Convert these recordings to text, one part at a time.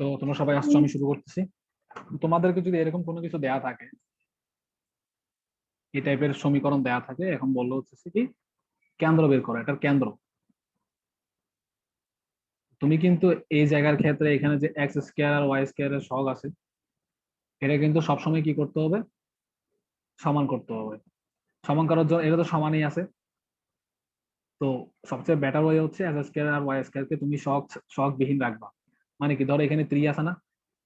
তো তোমরা সবাই আসছো, আমি শুরু করতেছি। তোমাদেরকে যদি এরকম কোনো কিছু দেয়া থাকে, এই টাইপের সমীকরণ দেয়া থাকে, এখন বললো হচ্ছে কি কেন্দ্র বের করো, এটার কেন্দ্র। তুমি কিন্তু এই জায়গার ক্ষেত্রে এখানে যে এক্স স্কোয়ার আর ওয়াই স্কোয়ার এর সহগ আছে, এটা কিন্তু সবসময় কি করতে হবে, সমান করতে হবে। সমান করার জন্য এটা তো সমানই আছে। তো সবচেয়ে বেটার ওয়ে হচ্ছে এক্স স্কোয়ার আর ওয়াই স্কোয়ার কে তুমি সহগ বিহীন রাখবা। মানে কি, ধরো এখানে 3 আছে না,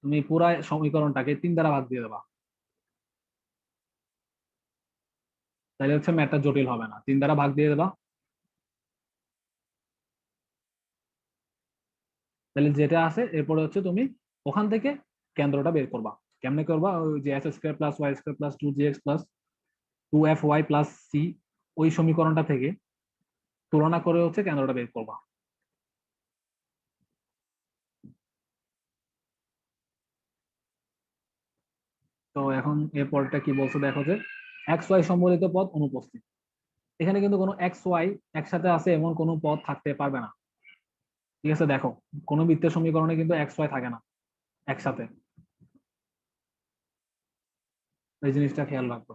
তুমি পুরা সমীকরণটাকে 3 দ্বারা ভাগ দিয়ে দেবা, তাহলে হচ্ছে ম্যাথটা জটিল হবে না। 3 দ্বারা ভাগ দিয়ে দেবা, তাহলে যেটা আছে এরপরে হচ্ছে তুমি ওখান থেকে কেন্দ্রটা বের করবা। কেমনে করবা, ওই যে x square plus y square plus 2gx plus 2fy plus c, ওই সমীকরণটা থেকে তুলনা করে হচ্ছে কেন্দ্রটা বের করবা। তো এখন এর পরটা কি বলছো, দেখো যে এক্স ওয়াই সম্বলিত পদ অনুপস্থিত। এখানে কিন্তু কোনো এক্স ওয়াই একসাথে আছে এমন কোনো পদ থাকতে পারবে না। ঠিক আছে, দেখো কোনো বৃত্তের সমীকরণে কিন্তু এক্স ওয়াই থাকে না একসাথে, এই জিনিসটা খেয়াল রাখবো।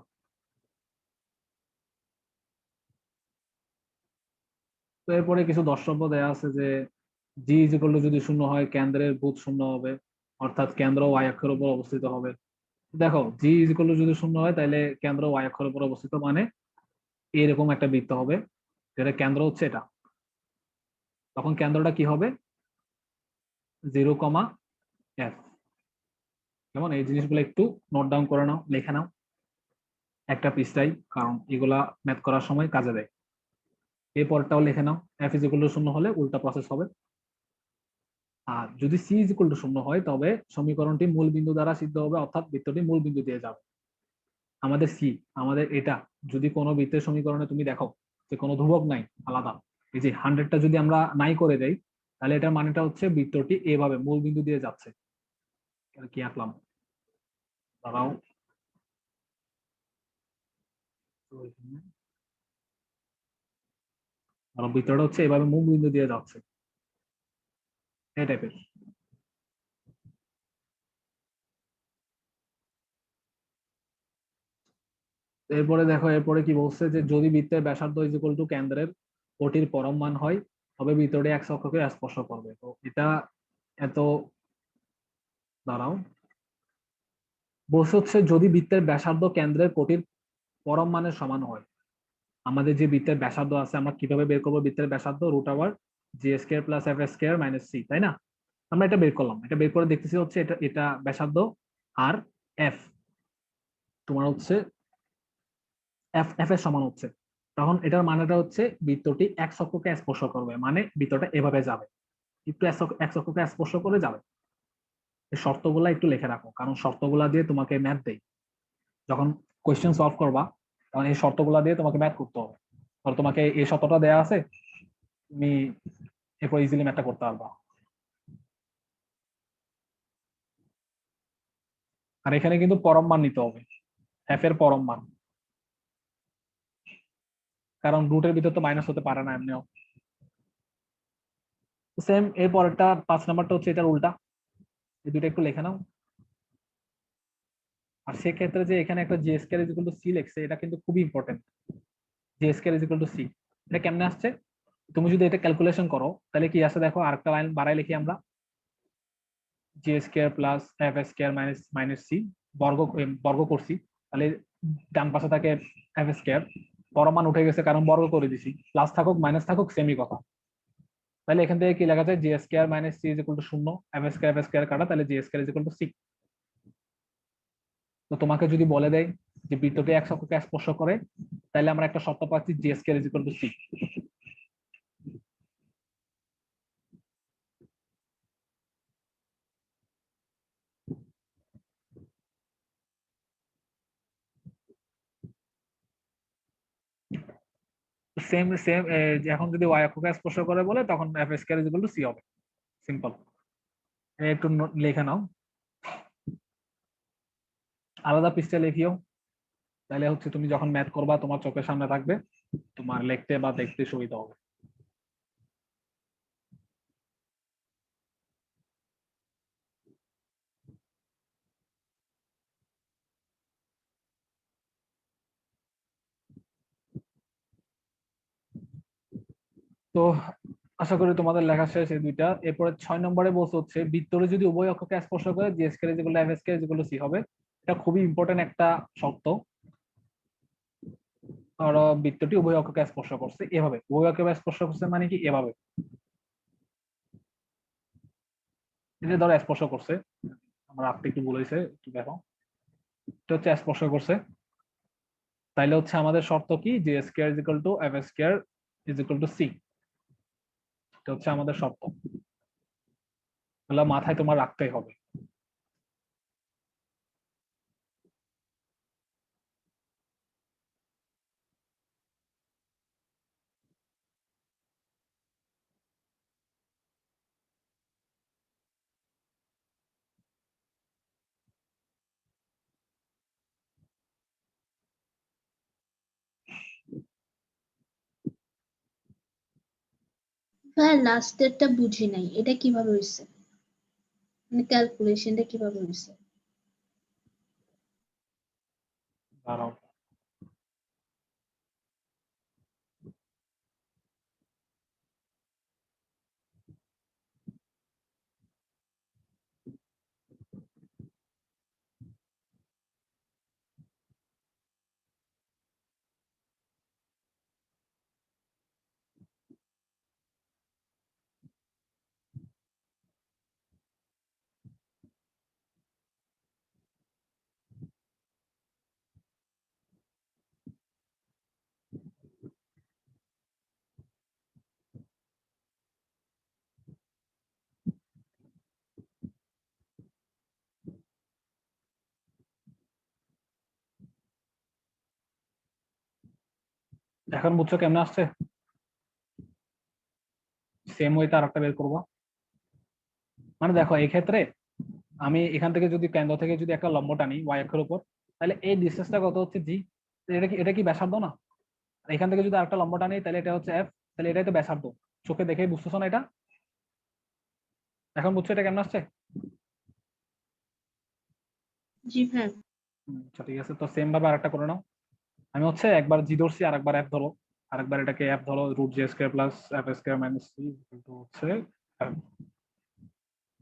তো এরপরে কিছু দ্রষ্টব্য দেয়া আছে যে জি ইজ ইকুয়াল টু যদি শূন্য হয় কেন্দ্রের ভূত শূন্য হবে, অর্থাৎ কেন্দ্র ওয়াই অক্ষের উপর অবস্থিত হবে। দেখো জি ইজ ইকুয়াল টু যদি শূন্য হয় তাহলে কেন্দ্র ওয়াই অক্ষের উপর অবস্থিত, মানে এরকম একটা বৃত্ত হবে যেটা কেন্দ্র হচ্ছে এটা। তখন কেন্দ্রটা কি হবে, 0,f। যেমন এই জিনিসগুলো একটু নোট ডাউন করে নাও, লিখে নাও একটা পৃষ্ঠায়, কারণ এগুলা ম্যাথ করার সময় কাজে দেয়। এই পরটাও লিখে নাও, এফ ইজ ইকুয়াল টু শূন্য হলে উল্টা প্রসেস হবে। আর যদি সি ইজ ইকুয়াল টু শূন্য হয় তবে সমীকরণটি মূল বিন্দু দ্বারা সিদ্ধ হবে, অর্থাৎ বৃত্তটি মূল বিন্দু দিয়ে যাবে। আমাদের সি, আমাদের এটা, যদি কোনো বৃত্তের সমীকরণে তুমি দেখো যে কোনো ধ্রুবক নাই আলাদা, এই যে 100টা যদি আমরা নাই করে দেই, তাহলে এটার মানেটা হচ্ছে বৃত্তটি এভাবে মূল বিন্দু দিয়ে যাচ্ছে। কি আঁকলাম, দাঁড়াও, বৃত্তটা হচ্ছে এভাবে মূল বিন্দু দিয়ে যাচ্ছে, এই টাইপের। এরপরে দেখো, এরপরে কি বলছে যে যদি বৃত্তের ব্যাসার্ধ ইজ ইকুয়াল টু কেন্দ্রের কোটির পরম মান হয় তবে বৃত্তটি এক অক্ষকে স্পর্শ করবে। তো এটা এত, দাঁড়াও, বলছে হচ্ছে যদি বৃত্তের ব্যাসার্ধ কেন্দ্রের কোটির পরম মানের সমান হয়। আমাদের যে বৃত্তের ব্যাসার্ধ আছে, আমরা কিভাবে বের করবো বৃত্তের ব্যাসার্ধ, root over G square plus F square minus C, তাই না? আমরা এটা বের করলাম, এটা বের করে দেখতেছি হচ্ছে এটা এটা ব্যাসার্ধ, আর এফ তোমার হচ্ছে এফ এফ এর সমান হচ্ছে। তখন এটার মানেটা হচ্ছে বৃত্তটি এক অক্ষকে স্পর্শ করবে, মানে বৃত্তটা এভাবে যাবে, একটু এক অক্ষকে স্পর্শ করে যাবে। এই শর্তগুলা একটু লিখে রাখো, কারণ শর্তগুলা দিয়ে তোমাকে ম্যাথ দেয়। যখন কোয়েশ্চেন সলভ করবা তখন এই শর্তগুলা দিয়ে তোমাকে ম্যাথ করতে হবে। ধর তোমাকে এই শর্তটা দেয়া আছে, তুমি এরপর ইজিলি ম্যাথটা করতে পারবা। আর এখানে কিন্তু পরম মান নিতে হবে, এফ এর পরম মান, কারণ রুটের ভিতর তো মাইনাস হতে পারে না এমনিও। সেম এর পরেরটা 5 নাম্বারটা হচ্ছে এটার উল্টা, এই দুটো একটু লিখে নাও। আর সেক্ষেত্রে যে এখানে একটা G square is equal to C লিখছে, এটা কিন্তু খুবই important. G square is equal to C, এটা কেমনে আসছে, তুমি যদি এটা ক্যালকুলেশন করো তাহলে কি আসে দেখো, আরেকটা লাইন বাড়াই লিখি আমরা, G square plus F square minus minus C, বর্গ বর্গ করছি, তাহলে ডান পাশে থাকে এফ স্কয়ার, পরম মান উঠে গেছে কারণ বর্গ করে দিছি, প্লাস থাকুক মাইনাস থাকুক সেমই কথা। তাহলে এখান থেকে কি লেখা যায়, G square minus C is equal to শূন্য, এফ স্কয়ার কাটা, তাহলে G square is equal to C. তো তোমাকে যদি বলে দেয় যে বৃত্তটি এক অক্ষকে স্পর্শ করে, তাহলে আমরা একটা শর্ত পাচ্ছি, G square is equal to C. Same same, এখন যদি ওয়াই অক্ষকে স্পর্শ করে বলে তখন F square is equal to C হবে, সিম্পল। একটু লিখে নাও, আলাদা পৃষ্ঠায় লিখিও, তাহলে হচ্ছে তুমি যখন ম্যাথ করবা তোমার চোখের সামনে থাকবে, তোমার লিখতে বা দেখতে সুবিধা হবে। তো আশা করি তোমাদের লেখা শেষ এই দুইটা। এরপরে 6 নম্বরে বলছে হচ্ছে বৃত্তরে যদি উভয় অক্ষকে স্পর্শ করে G square is equal to F square is equal to C হবে। এটা খুবই ইম্পর্টেন্ট একটা শর্ত। ধরো বৃত্তটি উভয় অক্ষকে স্পর্শ করছে এভাবে, উভয় অক্ষকে স্পর্শ করছে মানে কি এভাবে, এই যে ধরো স্পর্শ করছে, আমার আপনি একটু বলেছে একটু দেখো, এটা হচ্ছে স্পর্শ করছে, তাইলে হচ্ছে আমাদের শর্ত কি যে square is equal to F square is equal to C, এটা হচ্ছে আমাদের শর্ত, এগুলো মাথায় তোমার রাখতেই হবে। হ্যাঁ, লাস্টেরটা বুঝি নাই, এটা কিভাবে হয়েছে, মানে ক্যালকুলেশনটা কিভাবে হয়েছে? দাঁড়াও, এখন বুঝছো কেমনে আসছে? সেম ওয়েতে আর একটা বের করবো। মানে দেখো এই ক্ষেত্রে আমি এখান থেকে যদি কেন্দ্র থেকে যদি একটা লম্ব টানি ওয়াই অক্ষের উপর, তাহলে এই ডিসটেন্সটা কত হচ্ছে জি, এটা কি ব্যাসার্ধ না? আর এখান থেকে যদি আরেকটা লম্ব টানি তাহলে এটা হচ্ছে এফ, তাহলে এটাই তো ব্যাসার্ধ। চোখে দেখে বুঝতেছো না এটা? এখন বুঝছো এটা কেমন আসছে? জি হ্যাঁ। আচ্ছা ঠিক আছে, তো সেম ভাবে আরেকটা করে নাও। আমি হচ্ছে একবার জি ধরছি আর একবার এফ ধরো, আরেকবার এটাকে এফ ধরো, রুট জি square plus F square minus C কিন্তু হচ্ছে F।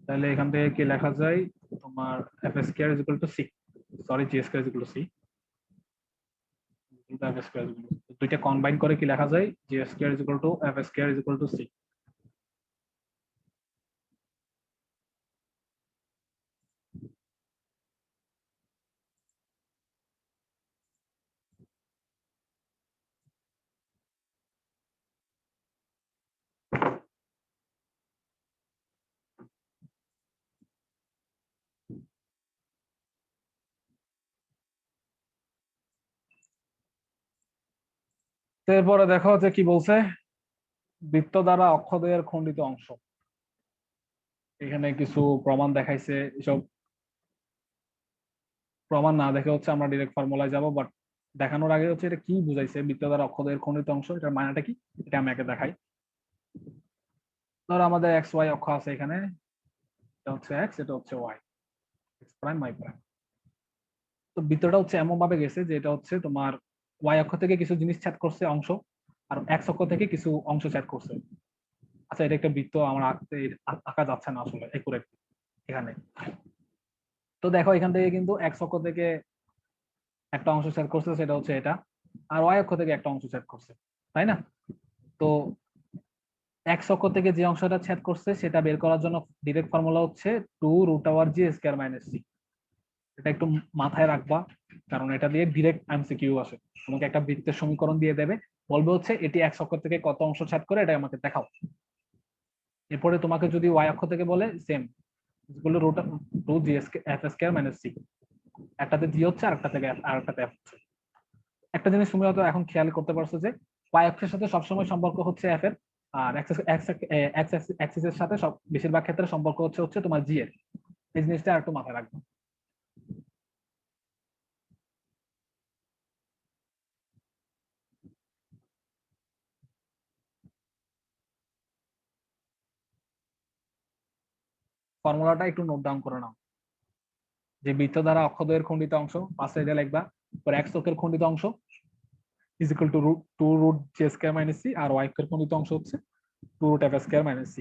তাহলে এখান থেকে কি লেখা যায়, তোমার F square is equal to C, sorry G square is equal to C, F square is equal to, দুইটা কম্বাইন করে কি লেখা যায়, G square is equal to F square is equal to C. এরপরে দেখো যে কি বলছে, বৃত্ত দ্বারা অক্ষদ্বয়ের খণ্ডিত অংশ, এখানে কিছু প্রমাণ দেখাইছে। এসব প্রমাণ না দেখে হচ্ছে আমরা ডিরেক্ট ফর্মুলায় যাব, বাট দেখানোর আগে হচ্ছে এটা কি বুঝাইছে বৃত্ত দ্বারা অক্ষদ্বয়ের খণ্ডিত অংশ, এটার মানেটা কি এটা আমি আগে দেখাই। ধরো আমাদের এক্স ওয়াই অক্ষ আছে এখানে, এটা হচ্ছে এক্স, এটা হচ্ছে y, x prime y prime. তো বৃত্তটা হচ্ছে এমন ভাবে গেছে যে এটা হচ্ছে তোমার ওয়াই অক্ষ থেকে কিছু জিনিস ছেদ করছে অংশ, আর এক্স অক্ষ থেকে কিছু অংশ ছেদ করছে। আচ্ছা এটা একটা বৃত্ত আমার আঁকতে আঁকা যাচ্ছে না আসলে একুরেট এখানে। তো দেখো এখান থেকে কিন্তু এক্স অক্ষ থেকে একটা অংশ ছেদ করছে, সেটা হচ্ছে এটা, আর ওয়াই অক্ষ থেকে একটা অংশ ছেদ করছে, তাই না? তো এক্স অক্ষ থেকে যে অংশটা ছেদ করছে সেটা বের করার জন্য ডিরেক্ট ফর্মুলা হচ্ছে টু রুট ওভার জি স্কয়ার মাইনাস সি। এটা একটু মাথায় রাখবা, কারণ এটা দিয়ে ডিরেক্ট এমসিকিউ আসে। তোমাকে একটা বৃত্তের সমীকরণ দিয়ে দেবে, বলবে হচ্ছে এটি এক্স অক্ষ থেকে কত অংশ ছেদ করে এটা আমাকে দেখাও। এরপরে তোমাকে যদি ওয়াই অক্ষ থেকে বলে same, root two g f square minus c, একটাতে জি হচ্ছে আর একটা থেকে আর একটাতে এফ হচ্ছে। একটা জিনিস তুমি হয়তো এখন খেয়াল করতে পারছো যে ওয়াই অক্ষের সাথে সবসময় সম্পর্ক হচ্ছে এফ এর, আর এক্সিস এর সাথে সব বেশিরভাগ ক্ষেত্রে সম্পর্ক হচ্ছে হচ্ছে তোমার জি এর। এই জিনিসটা আর একটু মাথায় রাখবে। ফর্মুলাটা একটু নোট ডাউন করে নাও, যে বৃত্ত দ্বারা অক্ষদ্বয়ের খণ্ডিত অংশ পাশে এটা লিখবা, পরে এক্স অক্ষের খণ্ডিত অংশ is equal to root two root G square minus c, আর ওয়াই অক্ষের খণ্ডিত অংশ হচ্ছে 2 root f square minus c।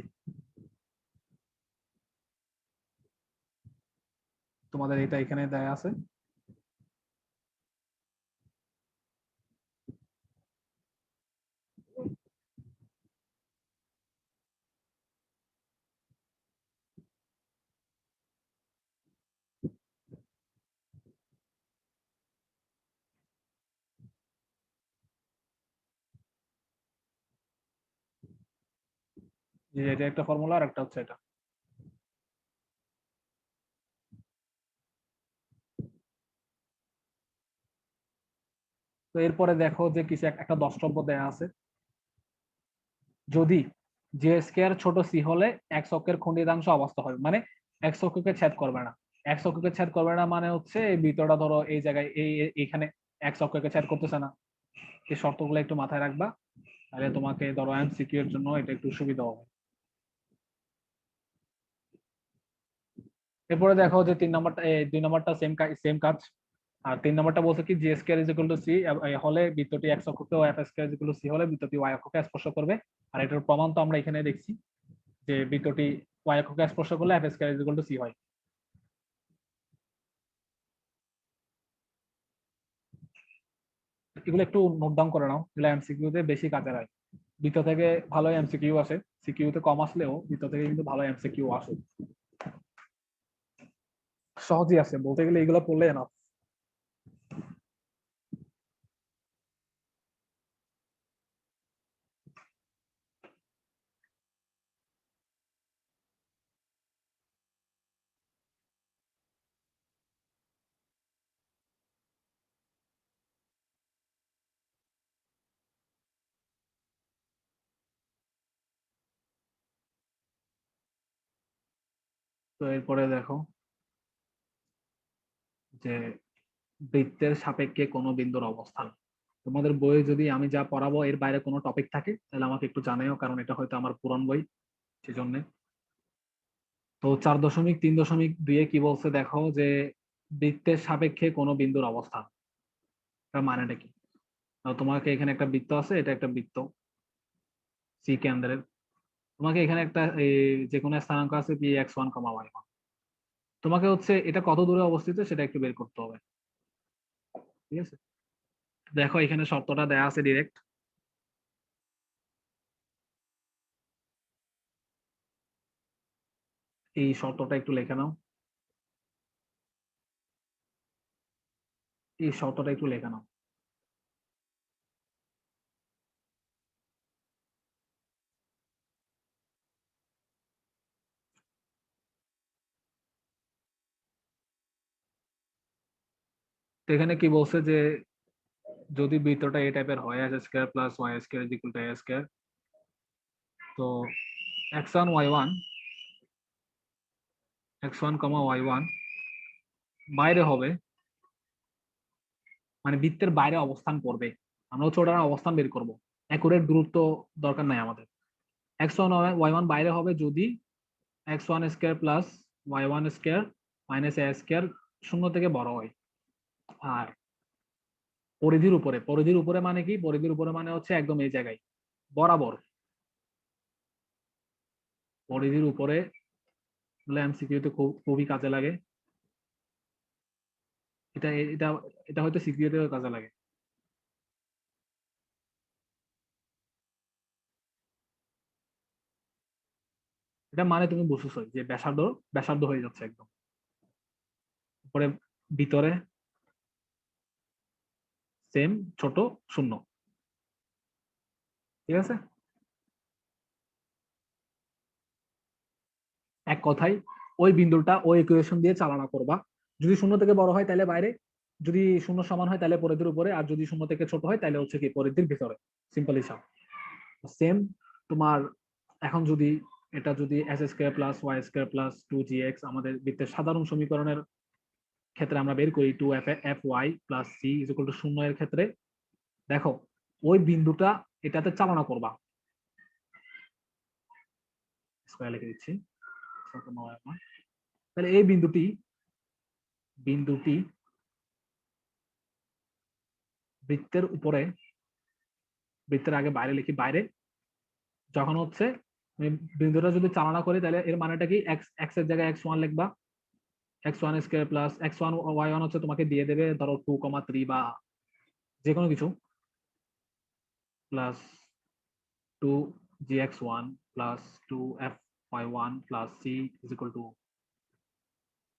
তোমাদের এটা এখানে দেয়া আছে। যে এটা একটা ফর্মুলা আর একটা হচ্ছে এটা। তো এরপরে দেখো যে কিছু একটা দ্রষ্টব্য দেয়া আছে, যদি জে স্কয়ার ছোট সি হলে এক্স অক্ষের খণ্ডিতাংশ অবস্থা হবে, মানে এক্স অক্ষকে ছেদ করবে না। এক্স অক্ষকে ছেদ করবে না মানে হচ্ছে এই বৃত্তটা ধরো এই জায়গায় এইখানে এক্স অক্ষকে ছেদ করতেছে না। এই শর্তগুলো একটু মাথায় রাখবা, তাহলে তোমাকে ধরো এমসিকিউ এর জন্য এটা একটু সুবিধা হবে। এরপরে দেখো যে 3 নম্বরটা 2 নম্বরটা সেম কাজ। আর 3 নম্বরটা বলছে কি G square is equal to C হলে বৃত্তটি এক্স অক্ষকে ও F square is equal to C হলে বৃত্তটি ওয়াই অক্ষকে স্পর্শ করবে। আর এটার প্রমাণ তো আমরা এখানে দেখছি যে বৃত্তটি ওয়াই অক্ষকে স্পর্শ করলে f square is equal to c হয়। এগুলো একটু নোট ডাউন করে নাও, এগুলো এমসিকিউ তে বেশি কাজে হয়। বৃত্ত থেকে ভালো এমসিকিউ আসে, সিকিউ তে কম আসলেও বৃত্ত থেকে কিন্তু ভালো এমসিকিউ আসে। সহজই আছে বলতে গেলে, এগুলো পড়লে না। তো এরপরে দেখো যে বৃত্তের সাপেক্ষে কোনো বিন্দুর অবস্থান। তোমাদের বইয়ে যদি আমি যা পড়াবো এর বাইরে কোনো টপিক থাকে তাহলে আমাকে একটু জানাও, কারণ এটা হয়তো আমার পুরান বই, সেজন্য। তো 4.3.2 কি বলছে দেখো যে বৃত্তের সাপেক্ষে কোনো বিন্দুর অবস্থান, তার মানেটা কি? তোমাকে এখানে একটা বৃত্ত আছে, এটা একটা বৃত্ত সি কেন্দ্রের। তোমাকে এখানে একটা যে কোনো স্থানাঙ্ক আছে P x one comma Y one. তোমাকে হচ্ছে এটা কত দূরে অবস্থিত সেটা একটু বের করতে হবে, ঠিক আছে? দেখো এখানে শর্তটা দেয়া আছে ডিরেক্ট। এই শর্তটা একটু লিখে নাও, এই শর্তটা একটু লিখে নাও। তো এখানে কি বলছে যে যদি বৃত্তটা এই টাইপের হয় X square plus Y square is equal to A square, তো X one Y one, X one comma Y one বাইরে হবে, মানে বৃত্তের বাইরে অবস্থান করবে। আমরা হচ্ছে ওটার অবস্থান বের করবো, একুরেট দূরত্ব দরকার নাই আমাদের। এক্স ওয়ান ওয়াই ওয়ান বাইরে হবে যদি X one square plus Y one square minus A square শূন্য থেকে বড় হয়। আর পরিধির উপরে, পরিধির উপরে মানে কি? পরিধির উপরে মানে হচ্ছে একদম এই জায়গায় বরাবর, পরিধির উপরে এমসিকিউ তে খুবই কাজে লাগে। এটা এটা এটা হয়তো সিকিউ তেও কাজে লাগে। এটা মানে তুমি বুঝছো যে ব্যাসার্ধ ব্যাসার্ধ হয়ে যাচ্ছে একদম উপরে, ভিতরে সেম ছোট শূন্য, ঠিক আছে? এক কথায় ওই বিন্দুটা ওই ইকুয়েশন দিয়ে চালনা করবা। যদি শূন্য থেকে বড় হয় তাহলে বাইরে, যদি শূন্য সমান হয় তাহলে পরিধির উপরে, আর যদি শূন্য থেকে ছোট হয় তাহলে হচ্ছে কি পরিধির ভিতরে। সিম্পল হিসাব সেম। তোমার এখন যদি এটা যদি x square plus Y square plus 2gx আমাদের বৃত্তের সাধারণ সমীকরণের ক্ষেত্রে আমরা বের করি 2f(y) plus c is equal to 0 এর ক্ষেত্রে, দেখো ওই বিন্দুটা এটাতে চালনা করবা। স্কয়ার লিখে দিচ্ছি, তাহলে এই বিন্দুটি বিন্দুটি বৃত্তের উপরে, বৃত্তের আগে বাইরে লিখি, বাইরে যখন হচ্ছে আমি বিন্দুটা যদি চালনা করি তাহলে এর মানেটা কি এক্স এর জায়গায় x1 লিখবা, x1 square plus x1 y1 হচ্ছে তোমাকে দিয়ে দেবে ধরো 2,3 বা যে কোনো কিছু, plus 2gx1 plus 2fy1 plus c is equal two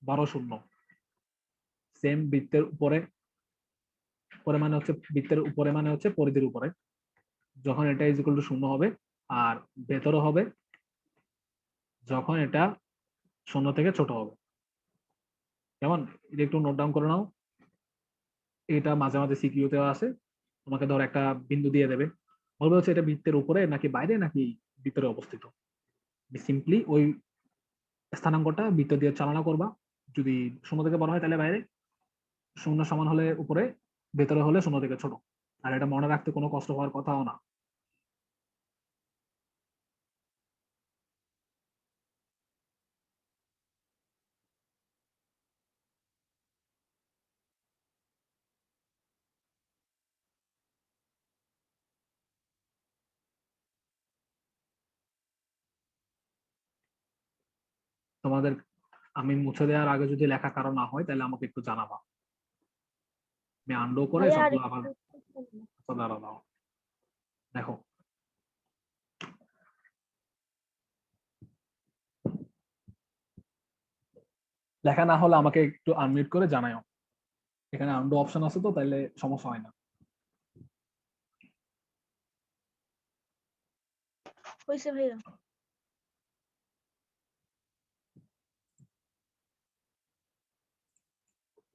12 same বৃত্তের উপরে, উপরে মানে হচ্ছে বৃত্তের উপরে মানে হচ্ছে পরিধির উপরে, যখন এটা ইজ ইকুয়াল টু 0 হবে, আর ভেতরে হবে যখন এটা 0 থেকে ছোট হবে। কেমন, এটা একটু নোট ডাউন করে নাও, এটা মাঝে মাঝে সিকিউতেও আসে। তোমাকে ধর একটা বিন্দু দিয়ে দেবে, বলবে হচ্ছে এটা বৃত্তের উপরে নাকি বাইরে নাকি ভিতরে অবস্থিত, সিম্পলি ওই স্থানাঙ্কটা বৃত্ত দিয়ে চালনা করবা। যদি 0 থেকে বড় হয় তাহলে বাইরে, 0 সমান হলে উপরে, ভেতরে হলে 0 থেকে ছোট। আর এটা মনে রাখতে কোনো কষ্ট হওয়ার কথাও না। তোমাদের আমি মুছে দেওয়ার আগে যদি লেখা কারো না হয় তাহলে আমাকে একটু জানাবা, আমি আন্ডো করে ভাইয়া আর সবগুলো আবার একটু দাঁড়া দাও। দেখো লেখা না হলে আমাকে একটু আনমিউট করে জানাও, এখানে আন্ডো অপশন আছে তো তাইলে সমস্যা হয় না। হয়েছে ভাইয়া।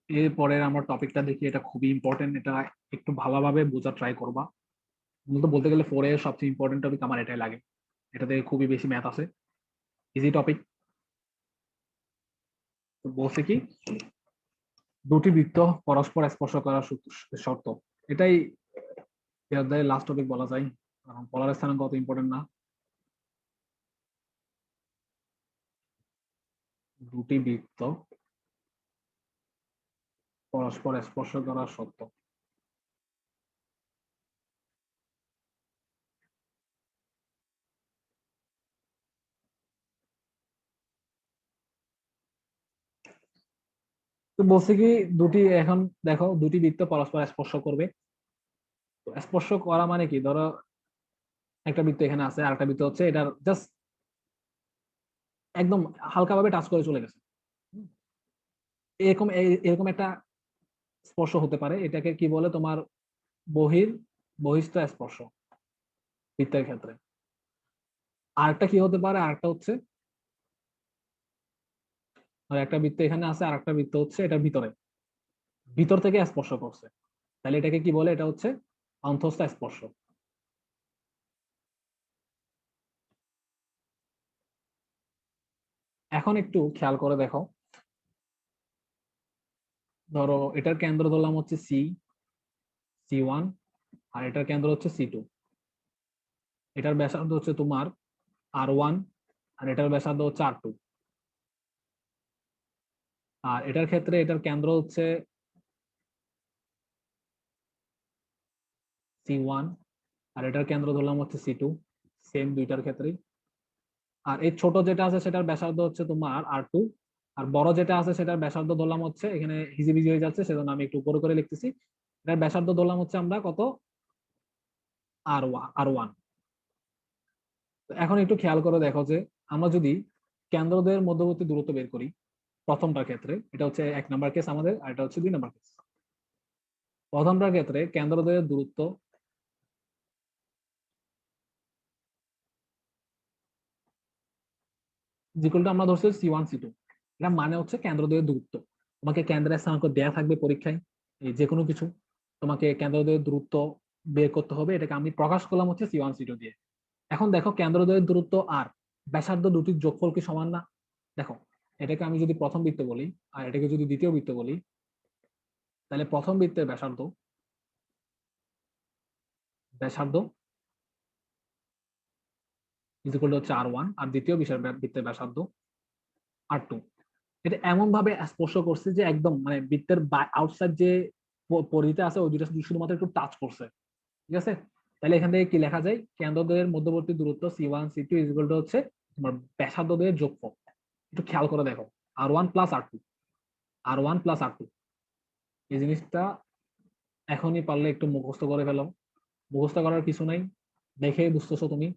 এরপরে আমরা টপিকটা দেখি, এটা খুবই ইম্পর্টেন্ট, এটা একটু ভালোভাবে বোঝা ট্রাই করবা। মূলত বলতে গেলে 4 এর সবচেয়ে ইম্পর্টেন্ট টপিক আমার এটাই লাগে, এটাতে খুবই বেশি ম্যাথ আছে, ইজি টপিক। বলছে কি, দুটি বৃত্ত পরস্পর স্পর্শ করার শর্ত, এটাই এই অধ্যায়ের লাস্ট টপিক বলা যায়, কারণ পলার স্থানাঙ্ক অত ইম্পর্টেন্ট না। দুটি বৃত্ত পরস্পর স্পর্শ করার শর্ত, তো বলছে কি দুটি, এখন দেখো দুটি বৃত্ত পরস্পর স্পর্শ করবে, তো স্পর্শ করা মানে কি, ধরো একটা বৃত্ত এখানে আছে আর একটা বৃত্ত হচ্ছে এটা জাস্ট একদম হালকা ভাবে টাচ করে চলে গেছে, এরকম এরকম একটা স্পর্শ হতে পারে, এটাকে কি বলে তোমার বহিস্থ স্পর্শ বৃত্তের ক্ষেত্রে। আরেকটা কি হতে পারে, আরেকটা হচ্ছে আর একটা বৃত্ত এখানে আছে আর একটা বৃত্ত হচ্ছে এটার ভিতরে, ভিতর থেকে স্পর্শ করছে, তাহলে এটাকে কি বলে, এটা হচ্ছে অন্তঃস্থ স্পর্শ। এখন একটু খেয়াল করে দেখো, ধরো এটার কেন্দ্র ধরলাম হচ্ছে C1, আর এটার কেন্দ্র হচ্ছে C2, এটার ব্যাসার্ধ হচ্ছে তোমার R1, আর এটার ব্যাসার্ধ হচ্ছে R2, আর এটার ক্ষেত্রে এটার কেন্দ্র হচ্ছে C1, আর এটার কেন্দ্র ধরলাম হচ্ছে C2, সেম দুইটার ক্ষেত্রেই। আর এই ছোট যেটা আছে সেটার ব্যাসার্ধ হচ্ছে তোমার R2, আর বড় যেটা আছে সেটার ব্যাসার্ধ ধরলাম হচ্ছে, এখানে হিজিবিজি হয়ে যাচ্ছে সেজন্য আমি একটু উপরে করে লিখতেছি, এটার ব্যাসার্ধ ধরলাম হচ্ছে আমরা কত, R1। এখন একটু খেয়াল করে দেখো যে আমরা যদি কেন্দ্রদের মধ্যবর্তী দূরত্ব বের করি, প্রথমটার ক্ষেত্রে এটা হচ্ছে 1 নাম্বার কেস আমাদের, আর এটা হচ্ছে 2 নাম্বার কেস। প্রথমটার ক্ষেত্রে কেন্দ্রদের দূরত্ব যেগুলো আমরা ধরছি C1 C2, এটা মানে হচ্ছে কেন্দ্রদ্বয়ের দূরত্ব। তোমাকে কেন্দ্রের স্থানাঙ্ক দেয়া থাকবে পরীক্ষায়, এই যে কোনো কিছু তোমাকে কেন্দ্রদ্বয়ের দূরত্ব বের করতে হবে, এটাকে আমি প্রকাশ করলাম হচ্ছে C1 C2 দিয়ে। এখন দেখো কেন্দ্রদ্বয়ের দূরত্ব আর ব্যাসার্ধ দুটির যোগফল কি সমান না? দেখো এটাকে আমি যদি প্রথম বৃত্ত বলি আর এটাকে যদি দ্বিতীয় বৃত্ত বলি, তাহলে প্রথম বৃত্তের ব্যাসার্ধ ব্যাসার্ধ ইকুয়াল হচ্ছে R1, আর দ্বিতীয় বৃত্তের ব্যাসার্ধ R2। এটা এমন ভাবে স্পর্শ করছে যে একদম মানে বৃত্তের আউটসাইড যে পরিধিটা আছে ওই দুটা শুধুমাত্র একটু টাচ করছে, ঠিক আছে। তাহলে এখান থেকে কি লেখা যায়, কেন্দ্রদ্বয়ের মধ্যবর্তী দূরত্ব C1 C2 ইকুয়াল টু হচ্ছে তোমার ব্যাসার্ধদ্বয়ের যোগফল। একটু খেয়াল করে দেখো, R1 plus R2, R1 plus R2, এই জিনিসটা এখনই পারলে একটু মুখস্থ করে ফেলো। মুখস্থ করার কিছু নাই, দেখে বুঝতেছো তুমি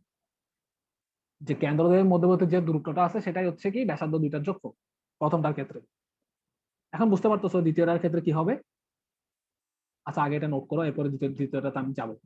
যে কেন্দ্রদ্বয়ের মধ্যবর্তী যে দূরত্বটা আছে সেটাই হচ্ছে কি ব্যাসার্ধ দুইটার যোগফল প্রথমটার ক্ষেত্রে। এখন বুঝতে পারতেছো দ্বিতীয়টার ক্ষেত্রে কি হবে। আচ্ছা আগে এটা নোট করো, এরপরে দ্বিতীয়টাতে আমি যাবো।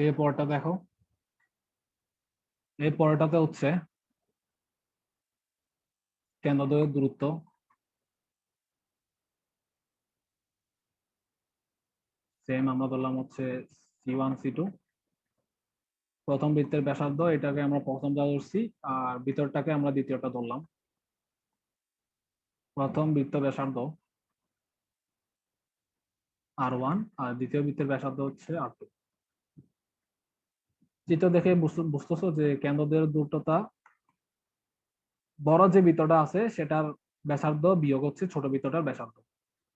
এর পরটা দেখো, এর পরটাতে হচ্ছে কেন্দ্রদ্বয়ের দূরত্ব সেম আমরা ধরলাম হচ্ছে C1 C2, প্রথম বৃত্তের ব্যাসার্ধ এটাকে আমরা প্রথমটা ধরছি আর ভিতরটাকে আমরা দ্বিতীয়টা ধরলাম। প্রথম বৃত্ত ব্যাসার্ধ R1 আর দ্বিতীয় বৃত্তের ব্যাসার্ধ হচ্ছে R2। চিত্র দেখে বুঝতেছো যে কেন্দ্রদ্বয়ের দূরত্বটা বড় যে বৃত্তটা আছে সেটার ব্যাসার্ধ বিয়োগ হচ্ছে ছোট বৃত্তটার ব্যাসার্ধ।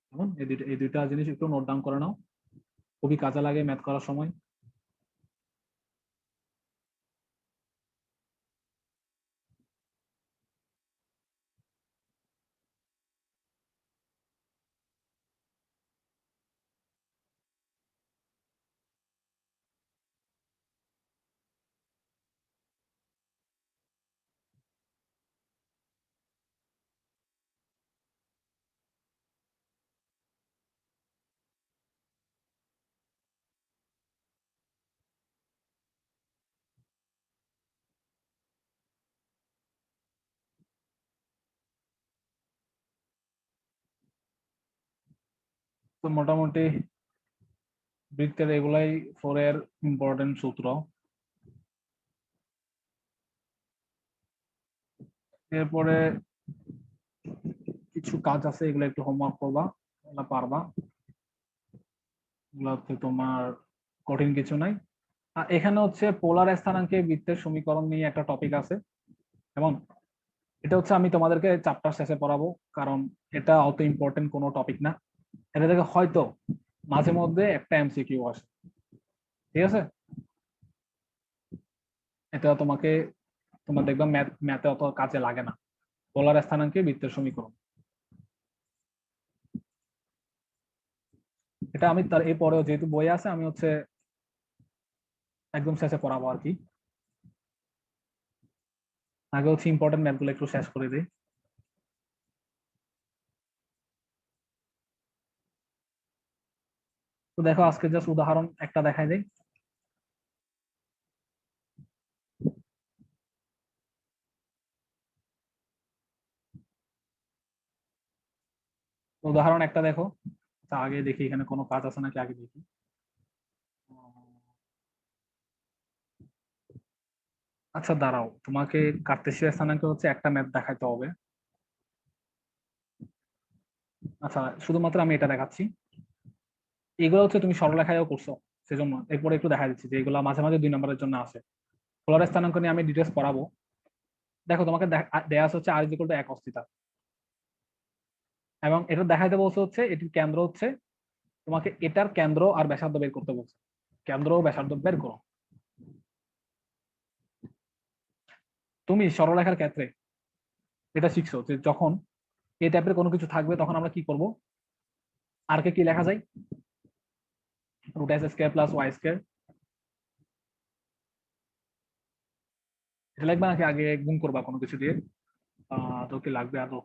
কেমন, এই দুইটা জিনিস একটু নোট ডাউন করে নাও, খুবই কাজে লাগে ম্যাথ করার সময়। তো মোটামুটি বৃত্তের এগুলাই 4 এর ইম্পর্টেন্ট সূত্র। এরপরে কিছু কাজ আছে, এগুলো একটু হোমওয়ার্ক করবা, এগুলো পারবা, এগুলোতে তোমার কঠিন কিছু নাই। আর এখানে হচ্ছে পোলার স্থানাঙ্কে বৃত্তের সমীকরণ নিয়ে একটা টপিক আছে। যেমন এটা হচ্ছে আমি তোমাদেরকে চ্যাপ্টার শেষে পড়াবো, কারণ এটা অত ইম্পর্টেন্ট কোনো টপিক না। এটা থেকে হয়তো মাঝে মধ্যে একটা MCQ আসে, ঠিক আছে। এটা তোমাকে তোমার দেখবা ম্যাথে অত কাজে লাগে না, পোলার স্থানাঙ্কে বৃত্তের সমীকরণ। এটা আমি তার এই পরেও যেহেতু বই আছে আমি হচ্ছে একদম শেষে পড়াবো আর কি। আগে হচ্ছে ইম্পর্টেন্ট ম্যাথ গুলো একটু শেষ করে দিই। তো দেখো আজকে জাস্ট উদাহরণ একটা দেখাই দেই। উদাহরণ একটা দেখো, আচ্ছা আগে দেখি এখানে কোনো কাজ আছে নাকি, আগে দেখি। আচ্ছা দাঁড়াও, তোমাকে কার্তেশীয় স্থানাঙ্কে হচ্ছে একটা ম্যাথ দেখাইতে হবে। আচ্ছা শুধুমাত্র আমি এটা দেখাচ্ছি, এগুলো হচ্ছে তুমি সরলরেখায়ও করছো, সেজন্য এরপরে একটু দেখা দিচ্ছি যে এগুলো মাঝে মাঝে 2 নম্বরের জন্য আসে। পোলার স্থানাঙ্ক নিয়ে আমি ডিটেলস পড়াবো। দেখো তোমাকে দেয়া আছে হচ্ছে R = 1 cos θ, এবং এটা দেখাইতে বলছে হচ্ছে এটির কেন্দ্র হচ্ছে, তোমাকে এটার কেন্দ্র আর ব্যাসার্ধ বের করতে বলছে, কেন্দ্র ও ব্যাসার্ধ বের করো। তুমি সরলরেখার ক্ষেত্রে এটা শিখছো যে যখন এই টাইপের কোনো কিছু থাকবে তখন আমরা কি করব, আর কে কি লেখা যায়, root x square plus Y square. এটা লিখবা নাকি আগে গুণ করবা কোনো কিছু দিয়ে? তো কি লাগবে আরো?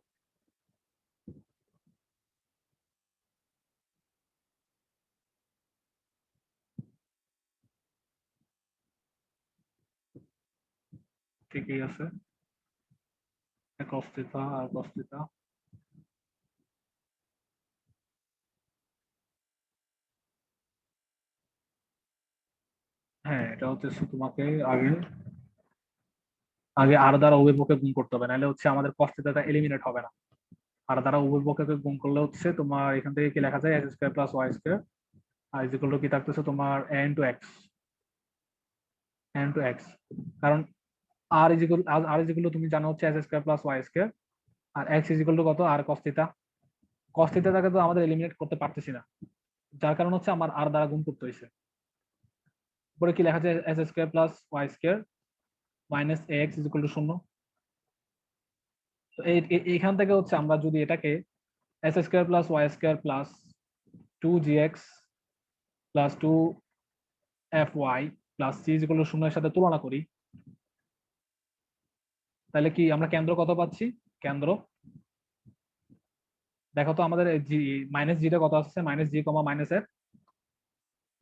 ঠিকই আছে, cos থিটা আর cos থিটা। হ্যাঁ, এটা হচ্ছে তোমাকে আগে আগে আর দ্বারা উভয় পক্ষে গুণ করতে হবে, নাহলে হচ্ছে আমাদের cos থিটাটা এলিমিনেট হবে না। আর দ্বারা উভয় পক্ষকে গুণ করলে হচ্ছে তোমার এখান থেকে কি লেখা যায়, x square plus Y square r is equal to কি থাকতেছে তোমার এন টু এক্স, এন টু এক্স। কারণ আর ইজ ইকুয়াল টু তুমি জানো হচ্ছে x square plus Y square, r x is equal to কত, আর cos থিটা। cos থিটাটাকে তো আমাদের এলিমিনেট করতে পারতেছি না, যার কারণ হচ্ছে আমার আর দ্বারা গুণ করতে হয়েছে। পরে কি লেখা যায়, x square plus Y square minus x is equal to 0। তো এইখান থেকে হচ্ছে আমরা যদি এটাকে x square plus Y square plus 2gx plus 2fy plus c is equal to 0 এর সাথে তুলনা করি, তাহলে কি আমরা কেন্দ্র কত পাচ্ছি? কেন্দ্র দেখো তো আমাদের মাইনাস জিটা কত আসছে, মাইনাস জি কমা মাইনাস এফ।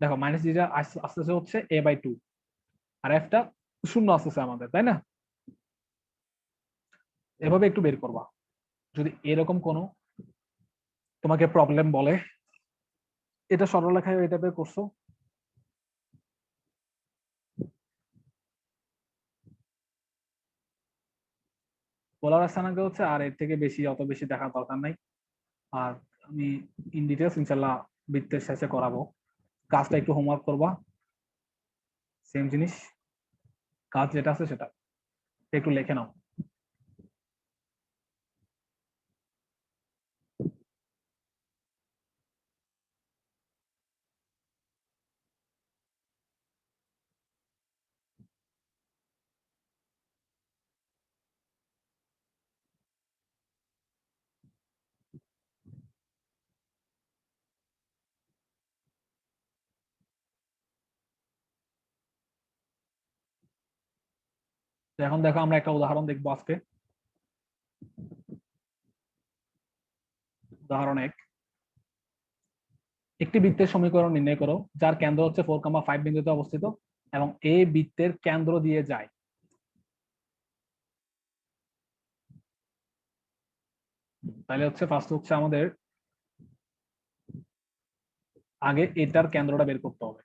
দেখো মাইনাস জিটা আসতেছে হচ্ছে a/2 আর এফটা 0 আসতেছে আমাদের, তাই না? এভাবে একটু বের করবা যদি এরকম কোনো তোমাকে প্রবলেম বলে। এটা সরলরেখায় এই টাইপের করছো, পোলার স্থানাঙ্ক হচ্ছে, আর এর থেকে বেশি অত বেশি দেখার দরকার নাই। আর আমি ইন ডিটেলস ইনশাল্লাহ বৃত্তের শেষে করাবো। কাজটা একটু হোমওয়ার্ক করবা, সেম জিনিস, কাজ যেটা আছে সেটা একটু লিখে নাও। এখন দেখো আমরা একটা উদাহরণ দেখবো আজকে। উদাহরণ 1, একটি বৃত্তের সমীকরণ নির্ণয় করো যার কেন্দ্র হচ্ছে 4,5 বিন্দুতে অবস্থিত এবং এই বৃত্তের কেন্দ্র দিয়ে যায়। তাহলে হচ্ছে ফার্স্ট হচ্ছে আমাদের আগে এটার কেন্দ্রটা বের করতে হবে।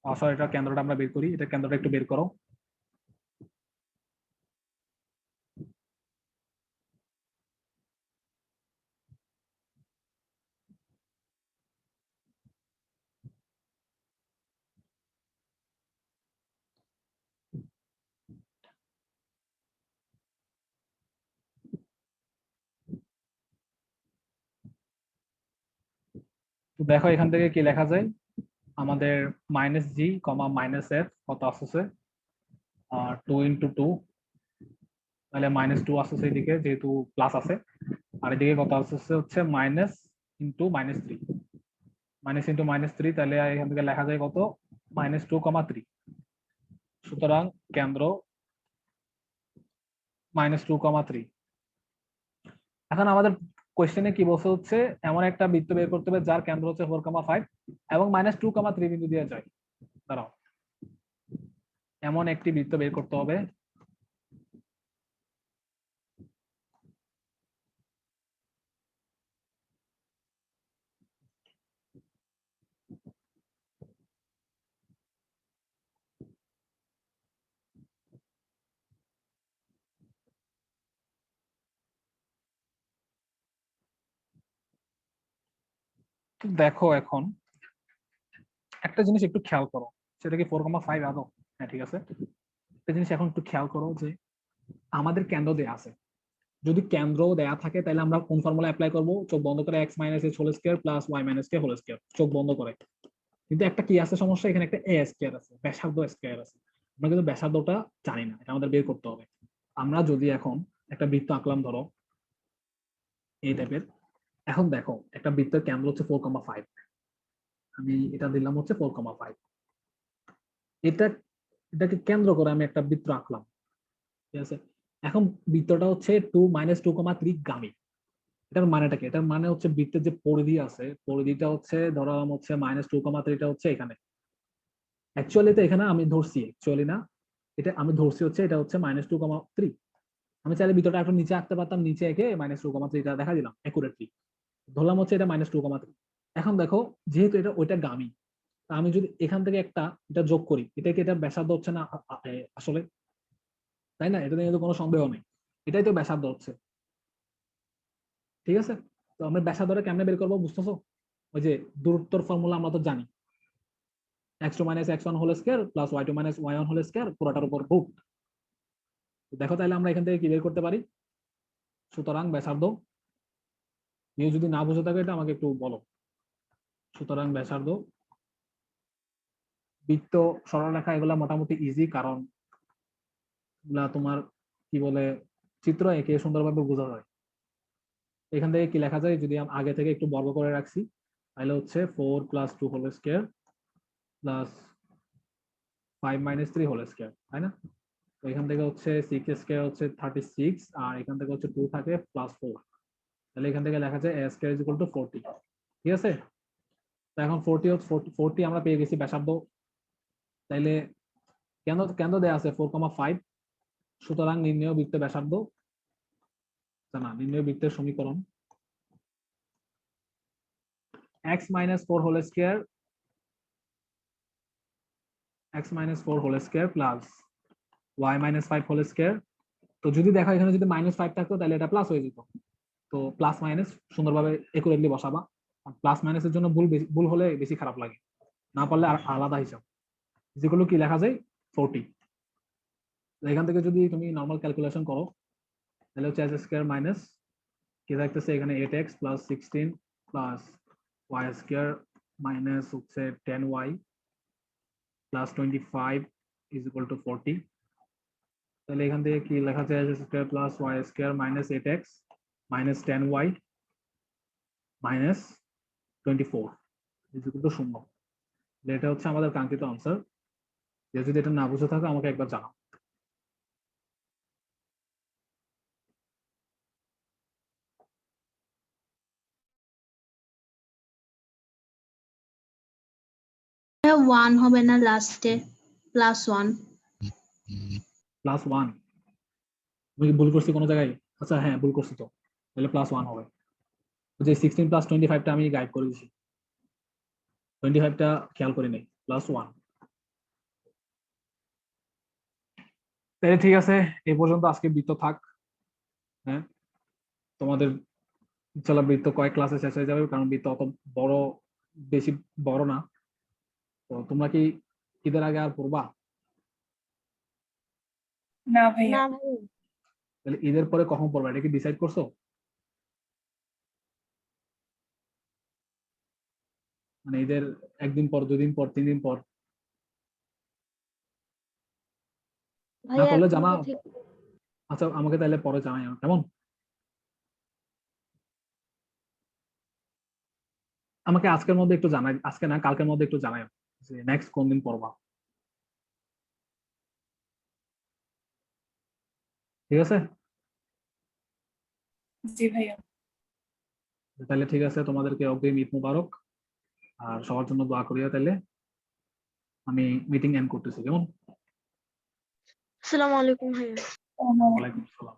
আসলে এটার কেন্দ্রটা আমরা বের করি, এটার কেন্দ্রটা একটু বের করো। তো দেখো এখান থেকে কি লেখা যায়, আমাদের মাইনাস জি কমা মাইনাস এফ কত আসছে, 2 × 2, তাহলে -2 আসছে এদিকে যেহেতু প্লাস আছে, আর এদিকে কত আসছে হচ্ছে মাইনাস ইন্টু -3, মাইনাস ইন্টু -3, তাহলে এখান থেকে লেখা যায় কত, -2,3। সুতরাং কেন্দ্র -2,3। এখন আমাদের কোশ্চেনে কি বলছে হচ্ছে এমন একটা বৃত্ত বের করতে হবে যার কেন্দ্র হচ্ছে 4,5 এবং -2,3 বিন্দু দিয়ে যায়। দাঁড়াও, এমন একটি বৃত্ত বের করতে হবে দেখো এখন একটা জিনিস একটু খেয়াল করো, সেটা কি 4,5 আদৌ? হ্যাঁ ঠিক আছে। একটা জিনিস এখন একটু খেয়াল করো যে আমাদের কেন্দ্র দেয়া আছে, যদি কেন্দ্র দেয়া থাকে তাহলে আমরা কোন ফর্মুলা অ্যাপ্লাই করব, চোখ বন্ধ করে x - h whole square plus y - k whole square, চোখ বন্ধ করে। কিন্তু একটা কি আছে সমস্যা, এখানে একটা এ স্কয়ার আছে, ব্যাসার্ধ স্কয়ার আছে। আমরা কিন্তু ব্যাসার্ধটা জানি না, এটা আমাদের বের করতে হবে। আমরা যদি এখন একটা বৃত্ত আঁকলাম ধরো এই টাইপের, এখন দেখো একটা বৃত্তের কেন্দ্র হচ্ছে 4,5, আমি এটা দিলাম হচ্ছে 4,5, এটাকে কেন্দ্র করে আমি একটা বৃত্ত আঁকলাম, ঠিক আছে। এখন বৃত্তটা হচ্ছে 2 - 2,3 এটার মানেটা কি? এটার মানে হচ্ছে বৃত্তের যে পরিধি আছে, পরিধিটা হচ্ছে ধরলাম হচ্ছে -2,3টা হচ্ছে এখানে। অ্যাকচুয়ালি তো এখানে আমি ধরছি, অ্যাকচুয়ালি না, এটা আমি ধরছি হচ্ছে এটা হচ্ছে -2,3। আমি চাইলে বৃত্তটা একটু নিচে আঁকতে পারতাম, নিচে এঁকে -2,3টা দেখা দিলাম একুরেটলি, ধরলাম হচ্ছে এটা -2,3। এখন দেখো যেহেতু এটা ওইটা গামী, তা আমি যদি এখান থেকে একটা এটা যোগ করি, এটা কি এটা ব্যাসার্ধ হচ্ছে না আসলে, তাই না? এটা নিয়ে তো কোনো সন্দেহ নেই, এটাই তো ব্যাসার্ধ হচ্ছে, ঠিক আছে। তো আমরা ব্যাসার্ধটা কেমনে বের করবো বুঝতেছো? ওই যে দূরত্বর ফর্মুলা আমরা তো জানি, x2 - x1 হোল স্কয়ার প্লাস y2 - y1 হোল স্কয়ার পুরোটার উপর রুট। দেখো তাহলে আমরা এখান থেকে কি বের করতে পারি। সুতরাং ব্যাসার্ধ, কেউ যদি না বুঝে থাকে এটা আমাকে একটু বলো। সুতরাং ব্যাসার্ধ, বৃত্ত, সরলরেখা এগুলা মোটামুটি ইজি, কারণ এগুলা তোমার কি বলে চিত্র এঁকে সুন্দরভাবে বোঝা যায়। এখান থেকে কি লেখা যায়, যদি আমি আগে থেকে একটু বর্গ করে রাখছি, তাহলে হচ্ছে 4 + 2 whole square plus 5 - 3 whole square, তাই না? তো এখান থেকে হচ্ছে 6 স্কয়ার হচ্ছে 36, আর এখান থেকে হচ্ছে 2 থাকে প্লাস 4, তাহলে এখান থেকে লেখা যায় a স্কয়ার = 40, ঠিক আছে। তো এখন 40 আমরা পেয়ে গেছি ব্যাসার্ধ। তাইলে কেন্দ্র দেয়া আছে 4,5, সুতরাং নির্ণেয় বৃত্তের ব্যাসার্ধ, না নির্ণেয় বৃত্তের সমীকরণ x - 4 whole square, x - 4 whole square plus y - 5 whole square. তো যদি দেখো এখানে যদি -5 থাকতো তাহলে এটা প্লাস হয়ে যেত, তো প্লাস মাইনাস সুন্দরভাবে একুরেটলি বসাবা। প্লাস মাইনাসের জন্য ভুল হলে বেশি খারাপ লাগে, না পারলে আর আলাদা হিসাব, যেগুলো কি লেখা যায় 40। এখান থেকে যদি তুমি নর্মাল ক্যালকুলেশন করো তাহলে হচ্ছে x স্কয়ার মাইনাস কি থাকতেছে এখানে 8x plus 16 plus y square minus হচ্ছে 10y প্লাস 25 = 40। তাহলে এখান থেকে কি লেখা যায় x square plus y square minus 8x minus 10y minus 24 = 0। এটা হচ্ছে আমাদের কাঙ্ক্ষিত আনসার। যদি এটা না বুঝে থাকো আমাকে একবার জানাও। ওয়ান হবে না লাস্টে, +1। +1, আমি কি ভুল করছি কোনো জায়গায়? আচ্ছা হ্যাঁ ভুল করছি তো, তাহলে +1 হবে। যে 16 + 25টা আমি গাইড করে দিছি, 25টা খেয়াল করি নাই, +1। তাহলে ঠিক আছে, এই পর্যন্ত আজকে বৃত্ত থাক। হ্যাঁ, তোমাদের ইনশাআল্লাহ বৃত্ত কয়েক ক্লাসে শেষ হয়ে যাবে, কারণ বৃত্ত অত বড়, বেশি বড় না। তো তোমরা কি ঈদের আগে আর পড়বা? না ভাইয়া। না ভাই, তাহলে ঈদের পরে কখন পড়বা, এটা কি ডিসাইড করছো? মানে ঈদের 1 দিন পর, 2 দিন পর, 3 দিন পর? না ভাইয়া করলে এখন জানা। তো ঠিক। আচ্ছা আমাকে তাহলে পরে জানাই, কেমন? আমাকে আজকের মধ্যে একটু জানাই, আজকে না কালকের মধ্যে একটু জানাই যে নেক্সট কোন দিন পড়বা, ঠিক আছে? জি ভাইয়া। তাহলে ঠিক আছে, তোমাদেরকে অগ্রিম ঈদ মুবারক, আর সবার জন্য দোয়া করিও। তাহলে আমি মিটিং এন্ড করতেছি, কেমন? আসসালামু আলাইকুম ভাইয়া। ওয়ালাইকুম আসসালাম।